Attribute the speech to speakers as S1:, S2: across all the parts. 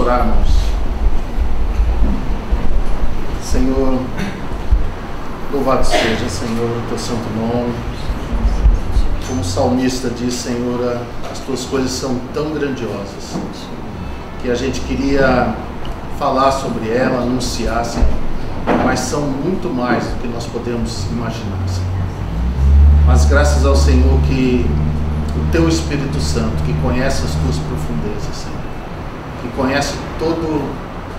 S1: orar, irmãos. Senhor, louvado seja, Senhor, o teu santo nome. Como o salmista diz, Senhor, as tuas coisas são tão grandiosas que a gente queria falar sobre ela, anunciar, Senhor, mas são muito mais do que nós podemos imaginar, Senhor. Mas graças ao Senhor que o teu Espírito Santo, que conhece as tuas profundezas, Senhor, que conhece todo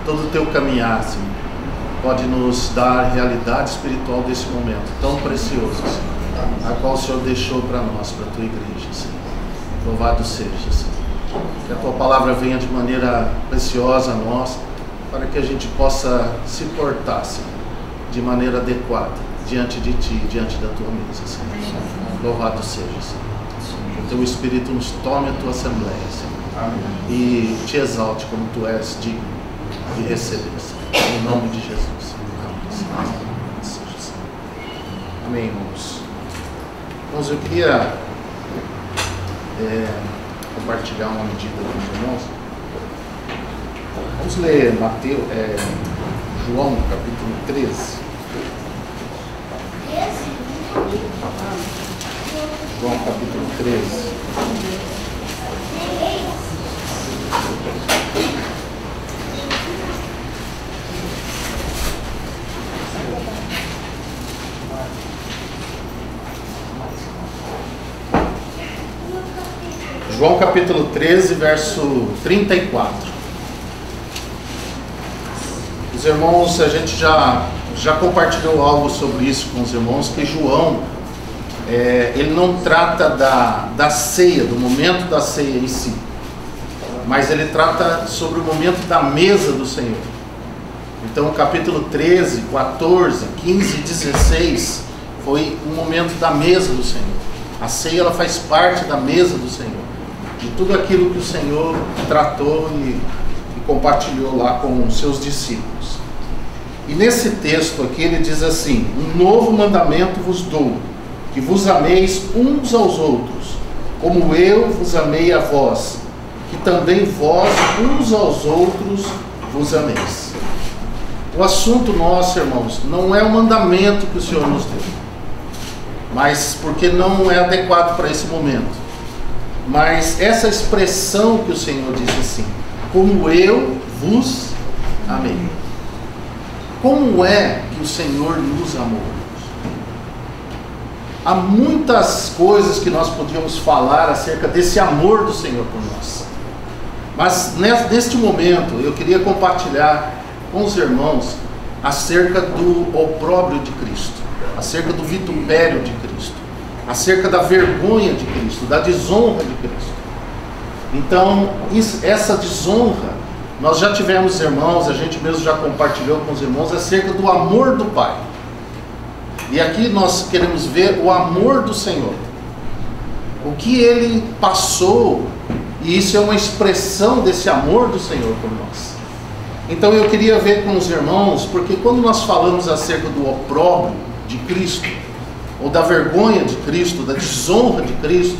S1: o teu caminhar, Senhor, pode nos dar a realidade espiritual desse momento tão precioso, Senhor, a qual o Senhor deixou para nós, para a tua igreja, Senhor. Louvado seja, Senhor. Que a tua palavra venha de maneira preciosa a nós, para que a gente possa se portar, Senhor, de maneira adequada diante de ti, diante da tua mesa, Senhor. Louvado seja, Senhor. Que o teu Espírito nos tome a tua assembleia, Senhor. Amém. E te exalte como tu és digno de receber, Senhor. Em nome de Jesus. Amém. Amém, irmãos. Irmãos, eu queria compartilhar uma medida com os irmãos. Vamos ler João, capítulo 13. João, capítulo 13. João capítulo 13, verso 34. Os irmãos, a gente já compartilhou algo sobre isso com os irmãos, que João, ele não trata da ceia, do momento da ceia em si, mas ele trata sobre o momento da mesa do Senhor. Então o capítulo 13, 14, 15 e 16 foi o momento da mesa do Senhor. A ceia, ela faz parte da mesa do Senhor, de tudo aquilo que o Senhor tratou e compartilhou lá com os seus discípulos. E nesse texto aqui ele diz assim: um novo mandamento vos dou, que vos ameis uns aos outros, como eu vos amei a vós, que também vós uns aos outros vos ameis. O assunto nosso, irmãos, não é o mandamento que o Senhor nos deu, mas porque não é adequado para esse momento. Mas essa expressão que o Senhor diz assim: como eu vos amei. Como é que o Senhor nos amou? Há muitas coisas que nós podíamos falar acerca desse amor do Senhor por nós. Mas neste momento eu queria compartilhar com os irmãos acerca do opróbrio de Cristo, acerca do vitupério de Cristo, acerca da vergonha de Cristo, da desonra de Cristo. Então, essa desonra, nós já tivemos, irmãos, a gente mesmo já compartilhou com os irmãos acerca do amor do Pai. E aqui nós queremos ver o amor do Senhor, o que Ele passou, e isso é uma expressão desse amor do Senhor por nós. Então eu queria ver com os irmãos, porque quando nós falamos acerca do opróbrio de Cristo, ou da vergonha de Cristo, da desonra de Cristo,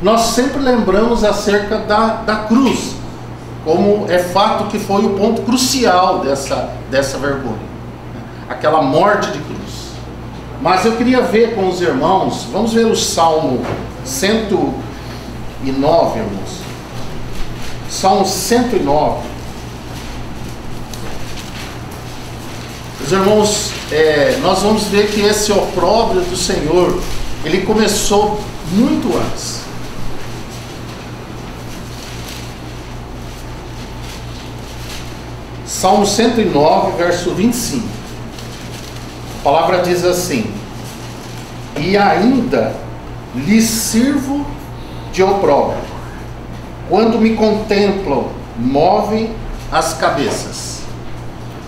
S1: nós sempre lembramos acerca da cruz, como é fato que foi o ponto crucial dessa vergonha, aquela morte de cruz. Mas eu queria ver com os irmãos, vamos ver o Salmo 109, irmãos. Salmo 109. Os irmãos, nós vamos ver que esse opróbrio do Senhor, ele começou muito antes. Salmo 109, verso 25. A palavra diz assim: e ainda lhes sirvo de opróbrio, quando me contemplam, movem as cabeças.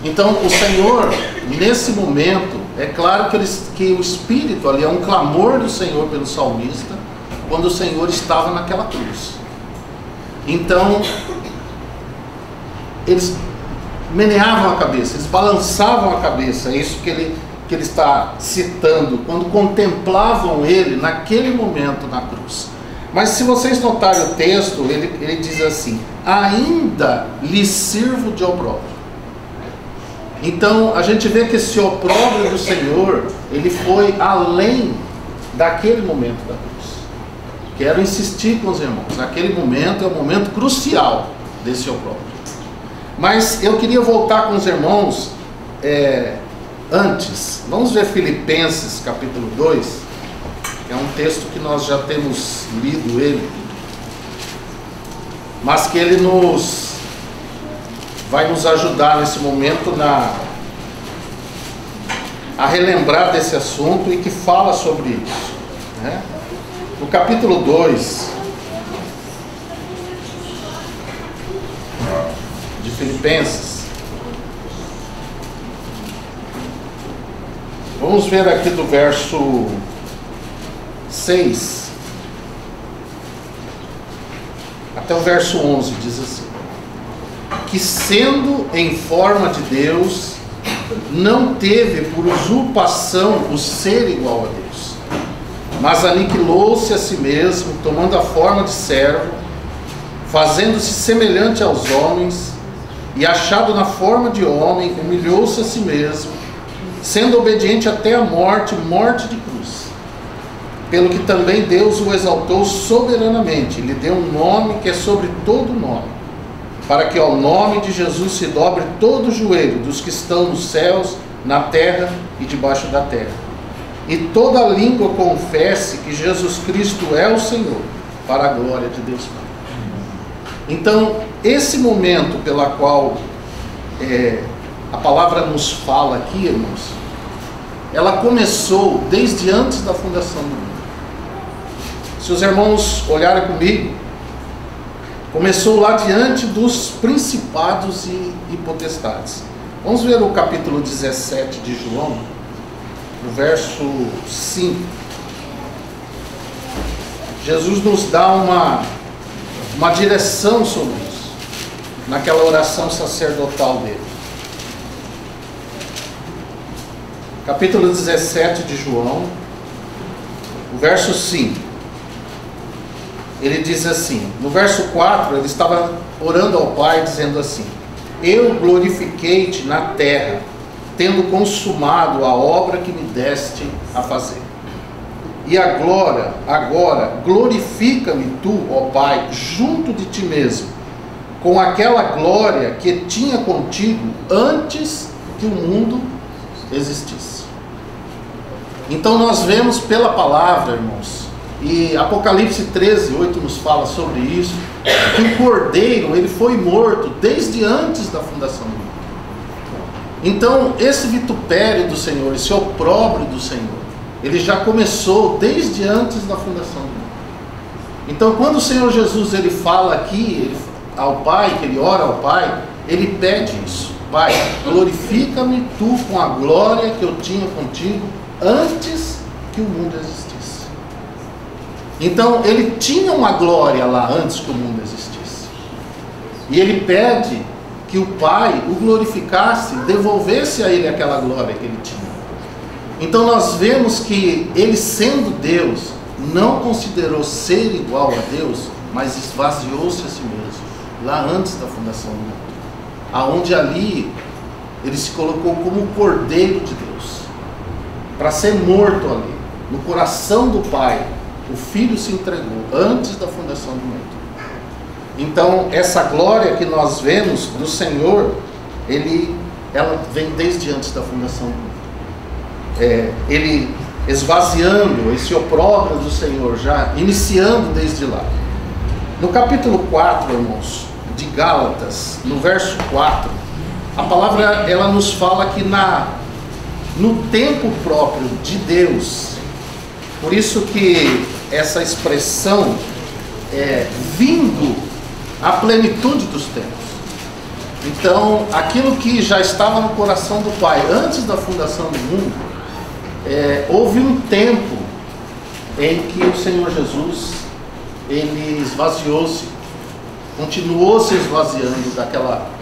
S1: Então o Senhor, nesse momento, é claro que o Espírito ali é um clamor do Senhor pelo salmista, quando o Senhor estava naquela cruz. Então eles meneavam a cabeça, eles balançavam a cabeça. É isso que ele está citando, quando contemplavam ele naquele momento na cruz. Mas se vocês notarem o texto, ele diz assim: ainda lhe sirvo de opróbrio. Então a gente vê que esse opróbrio do Senhor, ele foi além daquele momento da cruz. Quero insistir com os irmãos, naquele momento é um momento crucial desse opróbrio. Mas eu queria voltar com os irmãos antes. Vamos ver Filipenses capítulo 2, que é um texto que nós já temos lido ele, mas que ele vai nos ajudar nesse momento a relembrar desse assunto e que fala sobre isso, né? No capítulo 2 de Filipenses, vamos ver aqui do verso 6 até o verso 11, diz assim: que sendo em forma de Deus, não teve por usurpação o ser igual a Deus, mas aniquilou-se a si mesmo, tomando a forma de servo, fazendo-se semelhante aos homens, e achado na forma de homem, humilhou-se a si mesmo, sendo obediente até a morte, morte de cruz. Pelo que também Deus o exaltou soberanamente, lhe deu um nome que é sobre todo nome, para que ao nome de Jesus se dobre todo o joelho dos que estão nos céus, na terra e debaixo da terra, e toda língua confesse que Jesus Cristo é o Senhor, para a glória de Deus Pai. Então, esse momento pela qual a palavra nos fala aqui, irmãos, ela começou desde antes da fundação do mundo. Se os irmãos olharem comigo, começou lá diante dos principados e potestades. Vamos ver o capítulo 17 de João, no verso 5. Jesus nos dá uma direção sobre isso, naquela oração sacerdotal dele. Capítulo 17 de João, o verso 5. Ele diz assim, no verso 4, ele estava orando ao Pai, dizendo assim: eu glorifiquei-te na terra, tendo consumado a obra que me deste a fazer. E agora glorifica-me tu, ó Pai, junto de ti mesmo, com aquela glória que tinha contigo antes que o mundo existisse. Então nós vemos pela palavra, irmãos, e Apocalipse 13, 8 nos fala sobre isso, que o Cordeiro, ele foi morto desde antes da fundação do mundo. Então esse vitupério do Senhor, esse opróbrio do Senhor, ele já começou desde antes da fundação do mundo. Então quando o Senhor Jesus ele fala aqui ao Pai, que ele ora ao Pai, ele pede isso: Pai, glorifica-me tu com a glória que eu tinha contigo antes que o mundo existisse. Então ele tinha uma glória lá antes que o mundo existisse, e ele pede que o Pai o glorificasse, devolvesse a ele aquela glória que ele tinha. Então nós vemos que ele, sendo Deus, não considerou ser igual a Deus, mas esvaziou-se a si mesmo, lá antes da fundação do mundo, aonde ali ele se colocou como o Cordeiro de Deus, para ser morto ali, no coração do Pai. O Filho se entregou antes da fundação do mundo. Então essa glória que nós vemos do Senhor, ela vem desde antes da fundação do mundo. Ele esvaziando esse opróbrio do Senhor, já iniciando desde lá. No capítulo 4, irmãos, de Gálatas, no verso 4, a palavra ela nos fala que no tempo próprio de Deus, por isso que essa expressão é vindo à plenitude dos tempos. Então, aquilo que já estava no coração do Pai antes da fundação do mundo, houve um tempo em que o Senhor Jesus, ele esvaziou-se, continuou se esvaziando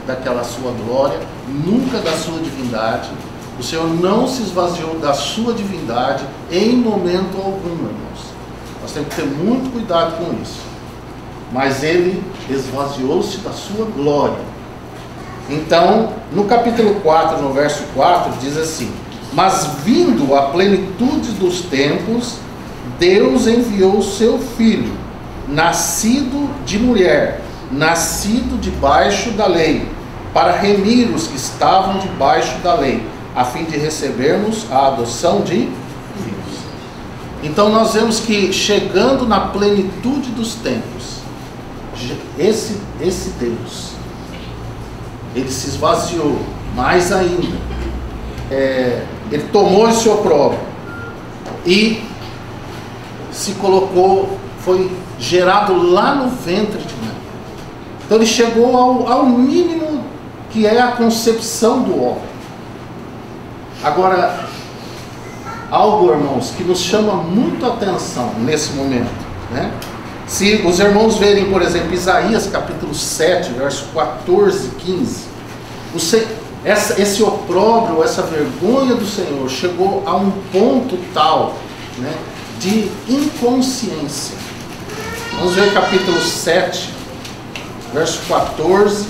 S1: daquela sua glória, nunca da sua divindade. O Senhor não se esvaziou da sua divindade em momento algum, irmãos. Nós temos que ter muito cuidado com isso. mas ele esvaziou-se da sua glória. Então, no capítulo 4, no verso 4, diz assim: mas vindo a plenitude dos tempos, Deus enviou o seu Filho, nascido de mulher, nascido debaixo da lei, para remir os que estavam debaixo da lei, a fim de recebermos a adoção de filhos. Então nós vemos que, chegando na plenitude dos tempos, esse Deus, ele se esvaziou mais ainda. Ele tomou esse opróbrio e se colocou, foi gerado lá no ventre de Maria. Então ele chegou ao mínimo que é a concepção do homem. Agora, algo, irmãos, que nos chama muito a atenção nesse momento, né? Se os irmãos verem, por exemplo, Isaías capítulo 7, verso 14 e 15, esse opróbrio, essa vergonha do Senhor chegou a um ponto tal, né, de inconsciência. Vamos ver capítulo 7, verso 14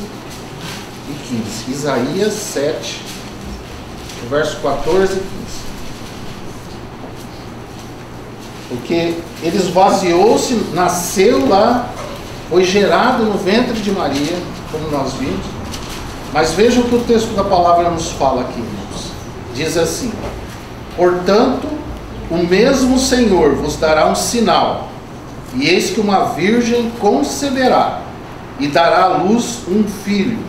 S1: e 15. Isaías 7, verso 14 e 15. Porque ele esvaziou-se, nasceu lá, foi gerado no ventre de Maria, como nós vimos. Mas veja o que o texto da palavra nos fala aqui, irmãos. Diz assim: portanto, o mesmo Senhor vos dará um sinal, e eis que uma virgem conceberá, e dará à luz um filho,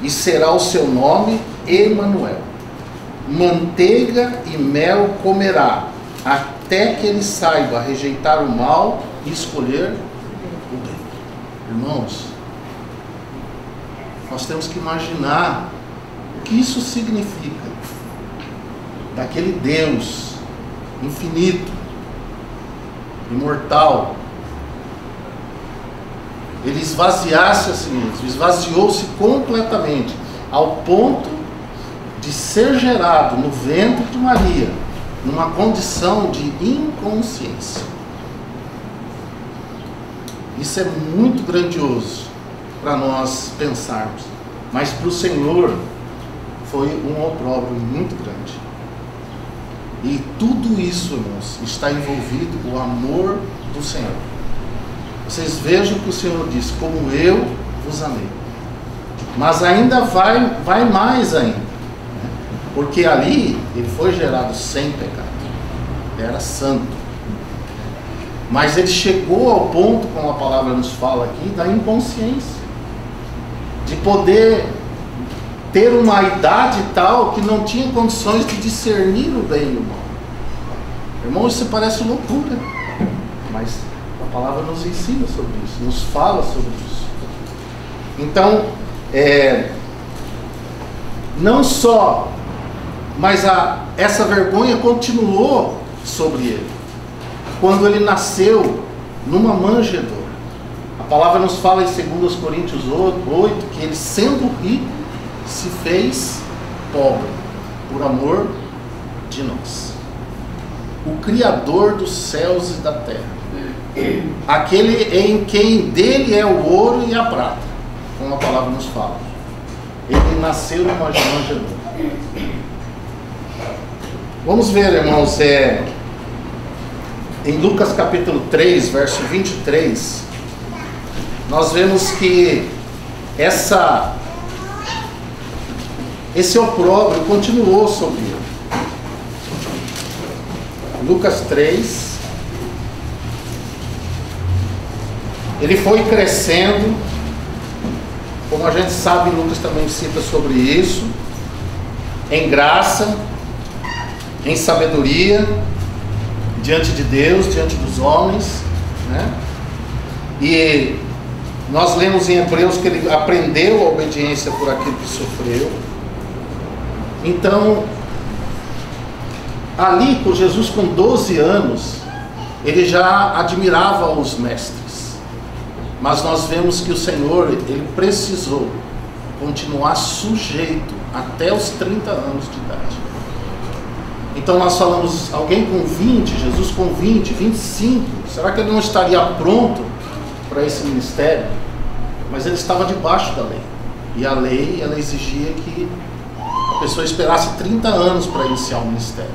S1: e será o seu nome Emanuel. Manteiga e mel comerá, até que ele saiba rejeitar o mal e escolher o bem. Irmãos, nós temos que imaginar o que isso significa. Daquele Deus infinito, imortal, ele esvaziasse a si mesmo, esvaziou-se completamente, ao ponto de ser gerado no ventre de Maria, numa condição de inconsciência. Isso é muito grandioso para nós pensarmos, mas para o Senhor foi um opróbrio muito grande. E tudo isso, irmãos, está envolvido o amor do Senhor. Vocês vejam que o Senhor diz: como eu vos amei. Mas ainda vai mais ainda, né? Porque ali ele foi gerado sem pecado, ele era santo. Mas ele chegou ao ponto, como a palavra nos fala aqui, da inconsciência, de poder ter uma idade tal que não tinha condições de discernir o bem e o mal. Irmão, isso parece loucura, mas a palavra nos ensina sobre isso, nos fala sobre isso. Então, não só, mas essa vergonha continuou sobre ele quando ele nasceu numa manjedoura. A palavra nos fala em 2 Coríntios 8 que ele, sendo rico, se fez pobre por amor de nós. O Criador dos céus e da terra, aquele em quem dele é o ouro e a prata, como a palavra nos fala, ele nasceu numa manjedoura. Vamos ver, irmãos, em Lucas capítulo 3, verso 23, nós vemos que esse opróbrio continuou sobre ele. Lucas 3, ele foi crescendo, como a gente sabe, Lucas também cita sobre isso, em graça, em sabedoria, diante de Deus, diante dos homens, né? E nós lemos em Hebreus que ele aprendeu a obediência por aquilo que sofreu. Então, ali, por Jesus com 12 anos, ele já admirava os mestres. Mas nós vemos que o Senhor, ele precisou continuar sujeito até os 30 anos de idade. Então nós falamos, alguém com 20, Jesus com 20, 25, será que ele não estaria pronto para esse ministério, mas ele estava debaixo da lei. E a lei, ela exigia que a pessoa esperasse 30 anos para iniciar o ministério.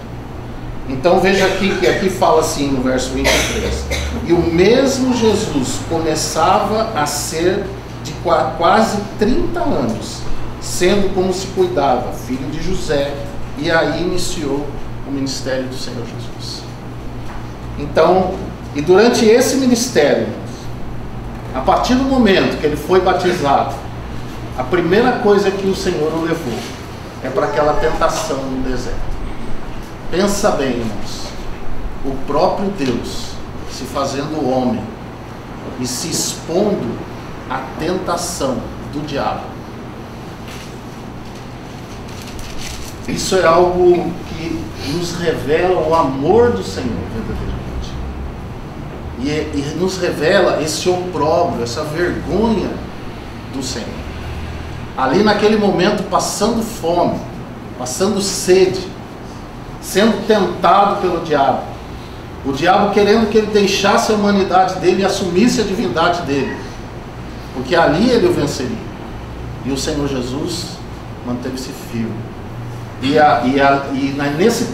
S1: Então veja aqui, que aqui fala assim no verso 23. E o mesmo Jesus começava a ser de quase 30 anos, sendo como se cuidava, filho de José, e aí iniciou o ministério do Senhor Jesus. Então, e durante esse ministério, a partir do momento que ele foi batizado, a primeira coisa que o Senhor o levou é para aquela tentação no deserto. Pensa bem, irmãos, o próprio Deus se fazendo homem e se expondo à tentação do diabo. Isso é algo que nos revela o amor do Senhor verdadeiramente. E nos revela esse opróbrio, essa vergonha do Senhor. Ali naquele momento, passando fome, passando sede, sendo tentado pelo diabo. O diabo querendo que ele deixasse a humanidade dele e assumisse a divindade dele. Porque ali ele o venceria. E o Senhor Jesus manteve-se firme.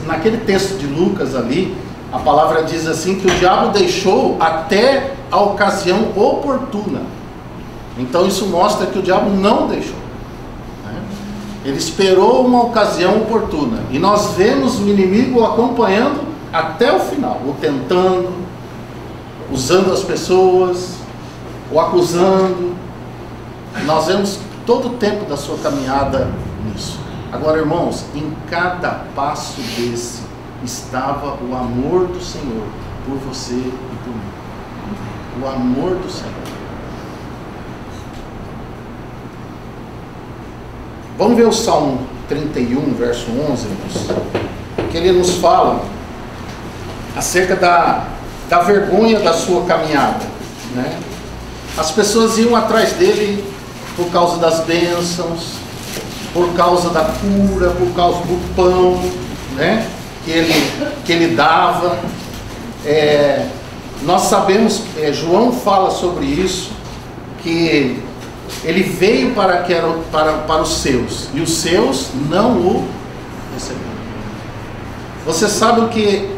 S1: Naquele texto de Lucas ali, a palavra diz assim que o diabo deixou até a ocasião oportuna. Então isso mostra que o diabo não deixou. Ele esperou uma ocasião oportuna. E nós vemos o inimigo acompanhando até o final, o tentando, usando as pessoas, o acusando. Nós vemos todo o tempo da sua caminhada nisso. Agora, irmãos, em cada passo desse estava o amor do Senhor por você e por mim. O amor do Senhor. Vamos ver o Salmo 31, verso 11, irmãos, que ele nos fala acerca da vergonha da sua caminhada, né? As pessoas iam atrás dele por causa das bênçãos, por causa da cura, por causa do pão, né, que ele dava. Nós sabemos, João fala sobre isso, que ele veio para os seus, e os seus não o receberam. Você sabe que,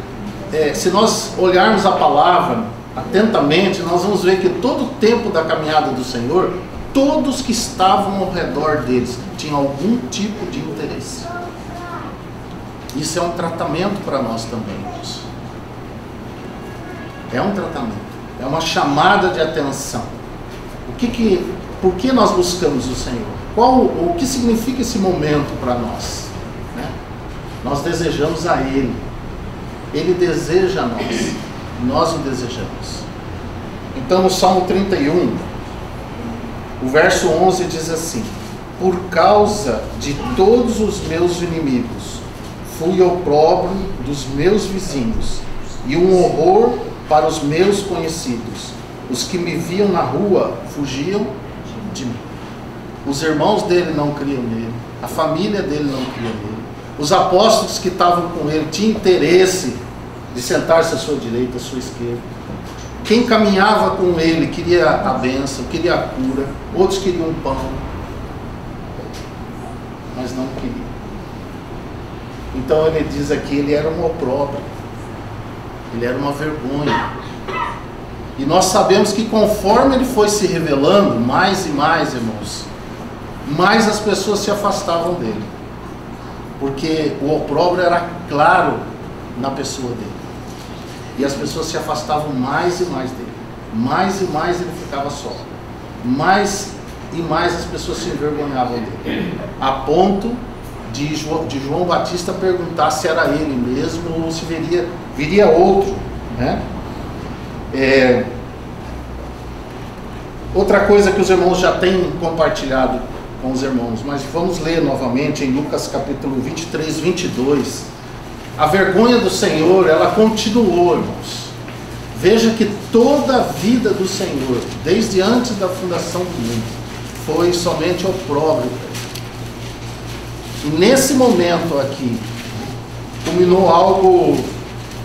S1: se nós olharmos a palavra atentamente, nós vamos ver que todo o tempo da caminhada do Senhor, todos que estavam ao redor deles tinham algum tipo de interesse. Isso é um tratamento para nós também, irmãos. É um tratamento, é uma chamada de atenção. Por que nós buscamos o Senhor? O que significa esse momento para nós? Né? Nós desejamos a Ele. Ele deseja a nós. Nós o desejamos. Então no Salmo 31, o verso 11 diz assim: por causa de todos os meus inimigos, fui opróbrio dos meus vizinhos, e um horror para os meus conhecidos. Os que me viam na rua fugiam de mim. Os irmãos dele não criam nele, a família dele não cria nele. Os apóstolos que estavam com ele tinham interesse de sentar-se à sua direita, à sua esquerda. Quem caminhava com ele queria a bênção, queria a cura. Outros queriam pão, mas não queriam. Então ele diz aqui, ele era um opróbrio, ele era uma vergonha. E nós sabemos que conforme ele foi se revelando, mais e mais, irmãos, mais as pessoas se afastavam dele. Porque o opróbrio era claro na pessoa dele. E as pessoas se afastavam mais e mais dele. Mais e mais ele ficava só. Mais e mais as pessoas se envergonhavam dele. A ponto de João Batista perguntar se era ele mesmo ou se viria outro, né? Outra coisa que os irmãos já têm compartilhado com os irmãos, mas vamos ler novamente em Lucas capítulo 23, 22. A vergonha do Senhor, ela continuou, irmãos. Veja que toda a vida do Senhor, desde antes da fundação do mundo, foi somente opróbrio. E nesse momento aqui, culminou algo,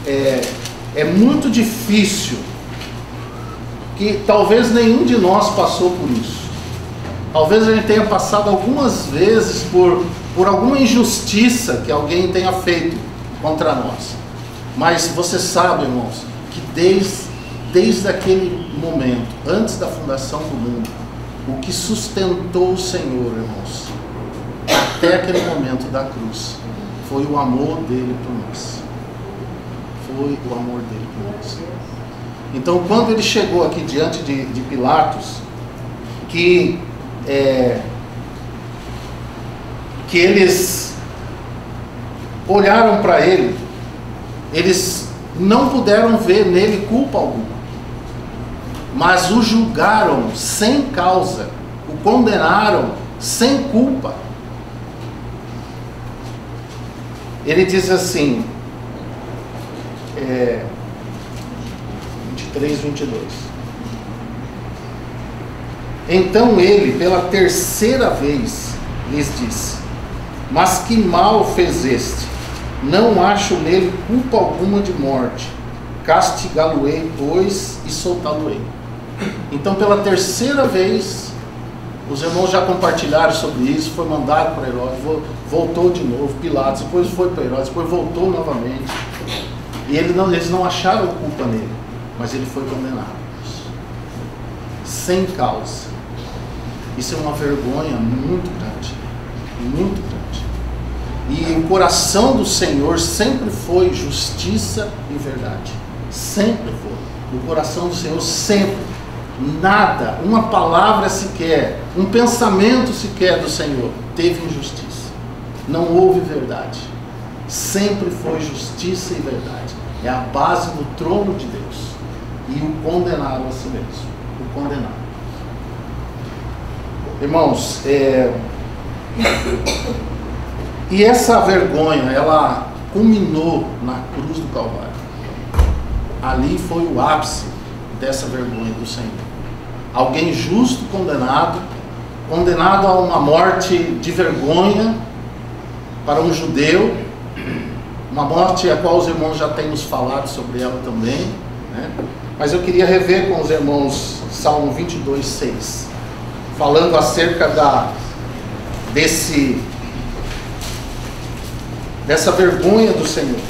S1: é muito difícil que talvez nenhum de nós passou por isso. Talvez a gente tenha passado algumas vezes por alguma injustiça que alguém tenha feito contra nós. Mas você sabe, irmãos, que desde aquele momento, antes da fundação do mundo, o que sustentou o Senhor, irmãos, até aquele momento da cruz, foi o amor dele por nós. Foi o amor dele por nós. Então, quando ele chegou aqui diante de Pilatos, que eles olharam para ele, eles não puderam ver nele culpa alguma, mas o julgaram sem causa, o condenaram sem culpa. Ele diz assim, 23, 22. Então ele, pela terceira vez, lhes disse: mas que mal fez este? Não acho nele culpa alguma de morte. Castigá-lo-ei, pois, e soltá-lo-ei. Então, pela terceira vez, os irmãos já compartilharam sobre isso, foi mandado para Herodes, voltou de novo, Pilatos, depois foi para Herodes, depois voltou novamente. E eles não acharam culpa nele, mas ele foi condenado. Sem causa. Isso é uma vergonha muito grande. Muito grande. E o coração do Senhor sempre foi justiça e verdade. Sempre foi. O coração do Senhor sempre. Nada, uma palavra sequer, um pensamento sequer do Senhor teve injustiça. Não houve verdade. Sempre foi justiça e verdade. É a base do trono de Deus. E o condenaram a si mesmo. O condenaram. Irmãos, e essa vergonha, ela culminou na cruz do Calvário. Ali foi o ápice dessa vergonha do Senhor. Alguém justo condenado a uma morte de vergonha para um judeu, uma morte a qual os irmãos já têm nos falado sobre ela também, né? Mas eu queria rever com os irmãos Salmo 22, 6, falando acerca dessa vergonha do Senhor.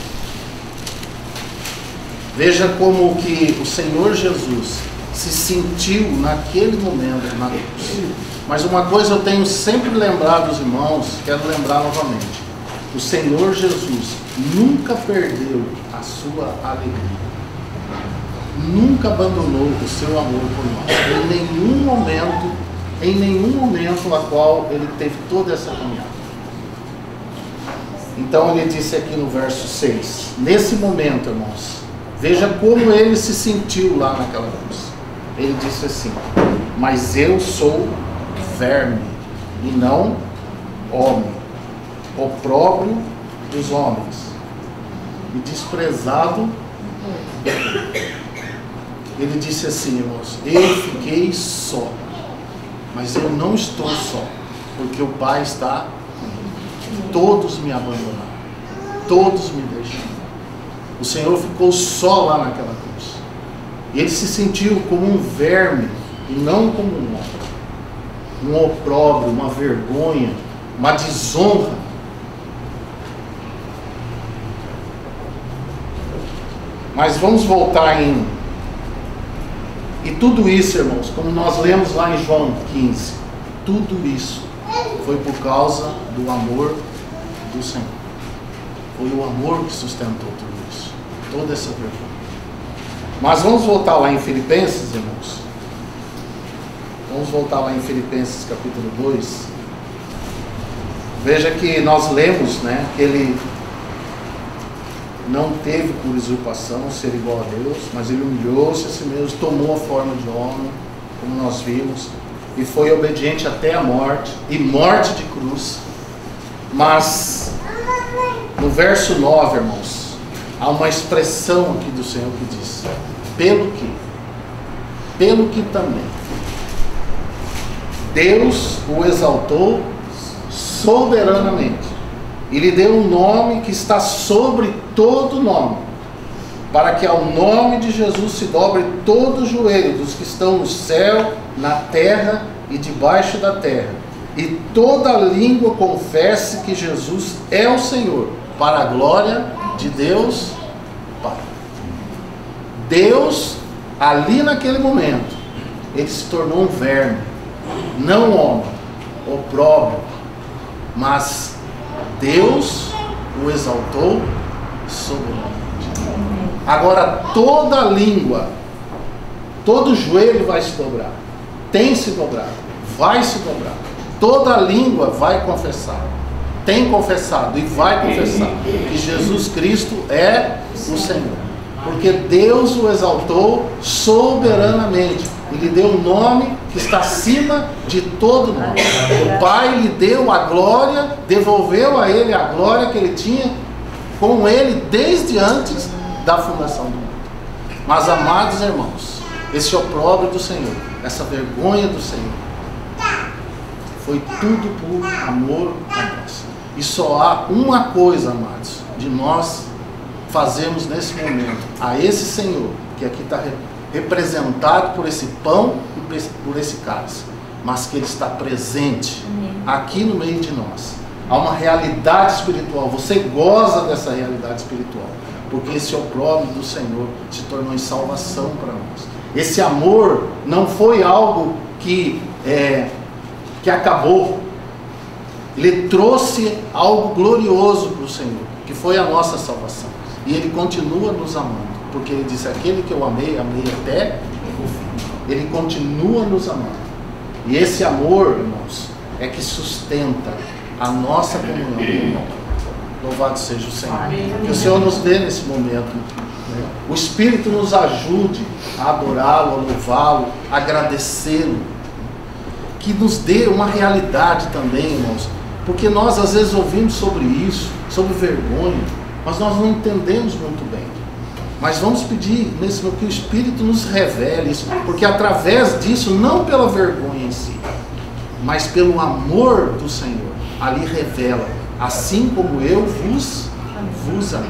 S1: Veja como que o Senhor Jesus se sentiu naquele momento na cruz. Mas uma coisa eu tenho sempre lembrado os irmãos, quero lembrar novamente: o Senhor Jesus nunca perdeu a sua alegria, nunca abandonou o seu amor por nós, em nenhum momento a qual ele teve toda essa caminhada. Então ele disse aqui no verso 6, nesse momento, irmãos, veja como ele se sentiu lá naquela cruz. Ele disse assim: mas eu sou verme e não homem, opróbrio dos homens e desprezado. Ele disse assim, irmãos: eu fiquei só, mas eu não estou só, porque o Pai está comigo. Todos me abandonaram, todos me deixaram. O Senhor ficou só lá naquela cruz. E ele se sentiu como um verme e não como um homem. Um opróbrio, uma vergonha, uma desonra. Mas vamos voltar E tudo isso, irmãos, como nós lemos lá em João 15, tudo isso foi por causa do amor do Senhor. Foi o amor que sustentou tudo isso, toda essa vergonha. Mas vamos voltar lá em Filipenses, irmãos. Vamos voltar lá em Filipenses capítulo 2. Veja que nós lemos, né, que ele não teve por usurpação ser igual a Deus, mas ele humilhou-se a si mesmo, tomou a forma de homem, como nós vimos, e foi obediente até a morte, e morte de cruz. Mas no verso 9, irmãos, há uma expressão aqui do Senhor que diz: pelo que também Deus o exaltou soberanamente e lhe deu um nome que está sobre todo nome, para que ao nome de Jesus se dobre todo o joelho dos que estão no céu, na terra e debaixo da terra, e toda língua confesse que Jesus é o Senhor, para a glória de Deus Pai. Deus, ali naquele momento, ele se tornou um verme, não homem, opróbrio, mas Deus o exaltou soberanamente. Agora toda língua, todo joelho vai se dobrar, tem se dobrado, vai se dobrar, toda língua vai confessar, tem confessado e vai confessar que Jesus Cristo é o Senhor, porque Deus o exaltou soberanamente e lhe deu um nome que está acima de todo nome. O Pai lhe deu a glória, devolveu a ele a glória que ele tinha com ele desde antes da fundação do mundo. Mas, amados irmãos, esse opróbrio do Senhor, essa vergonha do Senhor, foi tudo por amor a nós. E só há uma coisa, amados, de nós fazermos nesse momento a esse Senhor, que aqui está representado por esse pão e por esse cálice, mas que ele está presente aqui no meio de nós. Há uma realidade espiritual, você goza dessa realidade espiritual, porque esse opróbrio do Senhor se tornou em salvação para nós. Esse amor não foi algo que acabou, ele trouxe algo glorioso para o Senhor, que foi a nossa salvação, e ele continua nos amando, porque ele disse: aquele que eu amei, amei até o fim. Ele continua nos amando, e esse amor, irmãos, é que sustenta a nossa comunhão com o irmão. Louvado seja o Senhor. Que o Senhor nos dê nesse momento, né? O Espírito nos ajude a adorá-lo, a louvá-lo, a agradecê-lo, que nos dê uma realidade também, irmãos, porque nós às vezes ouvimos sobre isso, sobre vergonha, mas nós não entendemos muito bem. Mas vamos pedir nesse momento que o Espírito nos revele isso, porque através disso, não pela vergonha em si, mas pelo amor do Senhor, ali revela: assim como eu vos amei,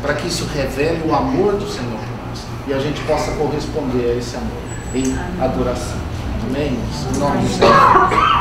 S1: para que isso revele o amor do Senhor por nós, e a gente possa corresponder a esse amor em adoração. Amém? Em nome do Senhor.